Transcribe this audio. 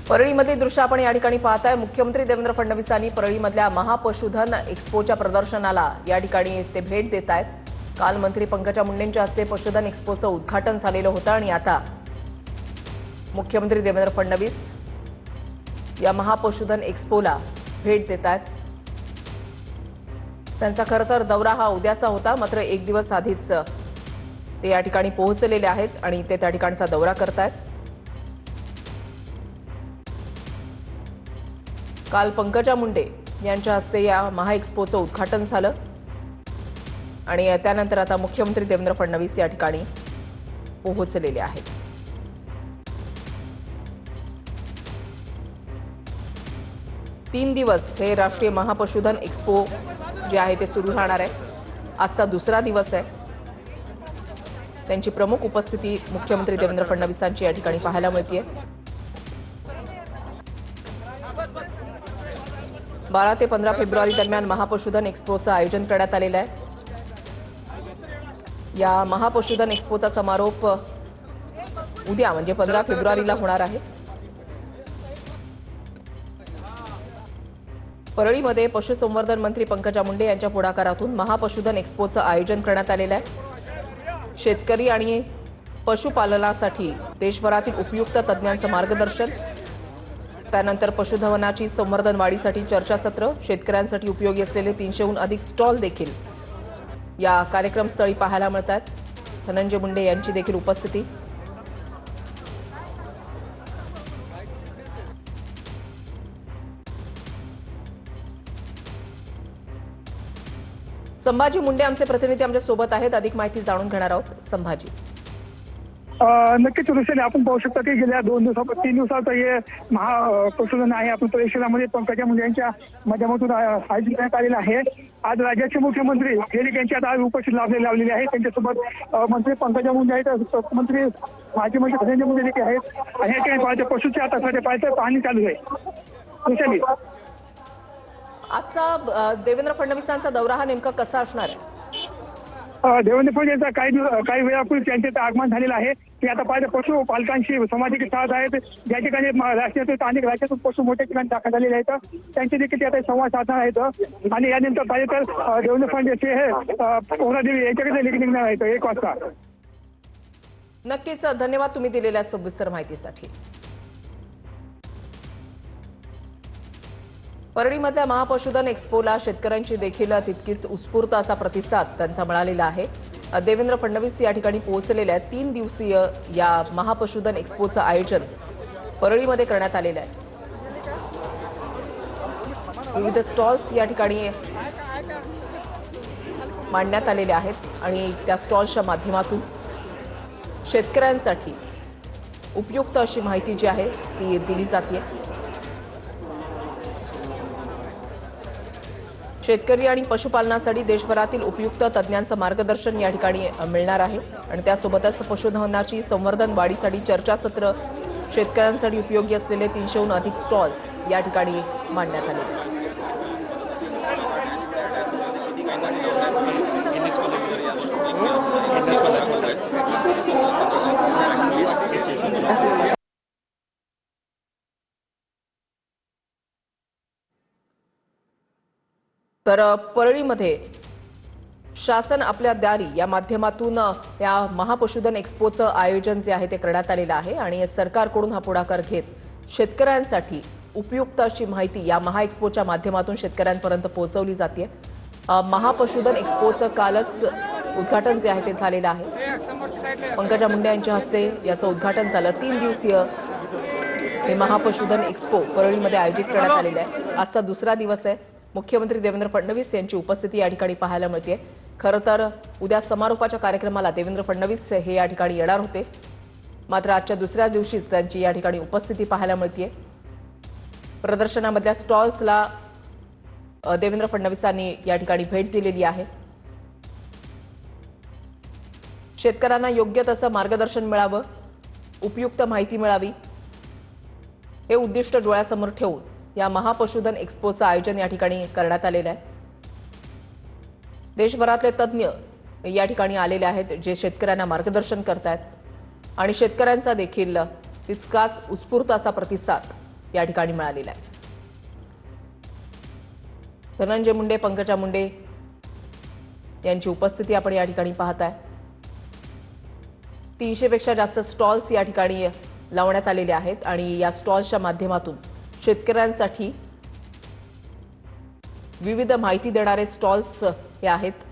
परळीमध्ये दृश्य आपण या ठिकाणी पाहताय। मुख्यमंत्री देवेंद्र फडणवीसांनी परळीमधल्या महापशुधन एक्स्पोच्या प्रदर्शनाला या ठिकाणी ते भेट देत आहेत। काल मंत्री पंकजा मुंडेंच्या हस्ते पशुधन एक्स्पोचं उद्घाटन झालेलं होतं आणि आता मुख्यमंत्री देवेंद्र फडणवीस या महापशुधन एक्स्पोला भेट देत आहेत। त्यांचा खरं तर दौरा हा उद्याचा होता, मात्र एक दिवस आधीच ते या ठिकाणी पोहोचलेले आहेत आणि ते त्या ठिकाणचा दौरा करतायत। काल पंकजा मुंडे यांच्या हस्ते या महा एक्स्पोचं उद्घाटन झालं आणि त्यानंतर आता मुख्यमंत्री देवेंद्र फडणवीस या ठिकाणी पोहोचलेले आहेत। तीन दिवस हे राष्ट्रीय महापशुधन एक्स्पो जे आहे ते सुरू राहणार आहे। आजचा दुसरा दिवस आहे। त्यांची प्रमुख उपस्थिती मुख्यमंत्री देवेंद्र फडणवीसांची या ठिकाणी पाहायला मिळते। 12 ते 15 फेब्रुवारी दरम्यान महापशुधन एक्स्पोचं आयोजन करण्यात आलेलं आहे। या महापशुधन एक्स्पोचा समारोप उद्या म्हणजे 15 फेब्रुवारीला होणार आहे। परळीमध्ये पशुसंवर्धन मंत्री पंकजा मुंडे यांच्या पुढाकारातून महापशुधन एक्स्पोचं आयोजन करण्यात आलेलं आहे। शेतकरी आणि पशुपालनासाठी देशभरातील उपयुक्त तज्ञांचं मार्गदर्शन, त्यानंतर पशुधनाची संवर्धन वाढीसाठी चर्चासत्र, शेतकऱ्यांसाठी उपयोगी असलेले 300हून अधिक स्टॉल देखील या कार्यक्रमस्थळी पाहायला मिळतात। धनंजय मुंडे यांची देखील उपस्थिती। संभाजी मुंडे आमचे प्रतिनिधी आमच्या सोबत आहेत। अधिक माहिती जाणून घेणार आहोत। संभाजी, नक्कीच ऋषाली, आपण पाहू शकता की गेल्या 3 दिवसाचं हे महापशुधन आहे आपण परिसरामध्ये पंकजा मुंडे यांच्या माध्यमातून आयोजित करण्यात आलेलं आहे। आज राज्याचे मुख्यमंत्री यांची आता उपस्थित लावलेले आहेत। त्यांच्यासोबत मंत्री पंकजा मुंडे आहेत, मंत्री माजी मंत्री धनंजय मुंडे देखील आहेत आणि या ठिकाणी पशुच्या आता पाहायचं पाहणी चालू आहे। ऋषाली, आजचा देवेंद्र फडणवीसांचा दौरा हा नेमका कसा असणार आहे? देवेंद्र फडणवीस यांचा काही वेळापूर्वी त्यांचे आगमन झालेलं आहे। ते आता पाहिजे पशुपालकांशी संवादी साधत आहेत, ज्या ठिकाणी राष्ट्रातून अनेक राज्यातून पशु मोठ्या ठिकाणी दाखल झालेले आहेत। त्यांचे देखील ते आता संवाद साधणार आहेत आणि यानंतर पाहिजे तर देवेंद्र फडणवीस हे पोहरादेवी यांच्याकडे देखील निघणार आहेत 1 वाजता। नक्कीच धन्यवाद तुम्ही दिलेल्या सविस्तर माहितीसाठी। परळीमधल्या महापशुधन एक्स्पोला शेतकऱ्यांची देखील तितकीच उत्स्फूर्त असा प्रतिसाद त्यांचा मिळालेला आहे। देवेंद्र फडणवीस या ठिकाणी पोहोचलेले आहेत। 3 दिवसीय या महापशुधन एक्स्पोचं आयोजन परळीमध्ये करण्यात आलेलं आहे। विविध स्टॉल्स या ठिकाणी मांडण्यात आलेले आहेत आणि त्या स्टॉल्सच्या माध्यमातून शेतकऱ्यांसाठी उपयुक्त अशी माहिती जी आहे ती दिली जाते। शेतकरी आणि पशुपालनासाठी देशभरातील उपयुक्त तज्ञांचं मार्गदर्शन या ठिकाणी मिळणार आहे आणि त्यासोबतच पशुधनाची संवर्धन वाढीसाठी चर्चासत्र, शेतकऱ्यांसाठी उपयोगी असलेले 300हून अधिक स्टॉल्स या ठिकाणी मांडण्यात आले आहेत। तर परळीमध्ये शासन आपल्या दारी या माध्यमातून या महापशुधन एक्स्पोचं आयोजन जे आहे ते करण्यात आलेलं आहे आणि सरकारकडून हा पुढाकार घेत शेतकऱ्यांसाठी उपयुक्त अशी माहिती या महा एक्स्पोच्या माध्यमातून शेतकऱ्यांपर्यंत पोहोचवली जाते। महापशुधन एक्स्पोचं कालच उद्घाटन जे आहे ते झालेलं आहे। पंकजा मुंडे यांच्या हस्ते याचं उद्घाटन झालं। 3 दिवसीय हे महापशुधन एक्स्पो परळीमध्ये आयोजित करण्यात आलेलं आहे। आजचा दुसरा दिवस आहे। मुख्यमंत्री देवेंद्र फडणवीस यांची उपस्थिती या ठिकाणी पाहायला मिळते। खरं तर उद्या समारोपाच्या कार्यक्रमाला देवेंद्र फडणवीस हे या ठिकाणी येणार होते, मात्र आजच्या दुसऱ्या दिवशीच त्यांची या ठिकाणी उपस्थिती पाहायला मिळते। प्रदर्शनामधल्या स्टॉल्सला देवेंद्र फडणवीसांनी या ठिकाणी भेट दिलेली आहे। शेतकऱ्यांना योग्य तसं मार्गदर्शन मिळावं, उपयुक्त माहिती मिळावी हे उद्दिष्ट डोळ्यासमोर ठेवून या महापशुधन एक्स्पोचं आयोजन या ठिकाणी करण्यात आलेलं आहे। देशभरातले तज्ञ या ठिकाणी आलेले आहेत, जे शेतकऱ्यांना मार्गदर्शन करतात आणि शेतकऱ्यांचा देखील तितकाच उत्स्फूर्त असा प्रतिसाद या ठिकाणी मिळालेला आहे। धनंजय मुंडे, पंकजा मुंडे यांची उपस्थिती आपण या ठिकाणी पाहताय। 300 पेक्षा जास्त स्टॉल्स या ठिकाणी लावण्यात आलेले आहेत आणि या स्टॉल्सच्या माध्यमातून शेतकऱ्यांसाठी विविध माहिती देणारे स्टॉल्स हे आहेत।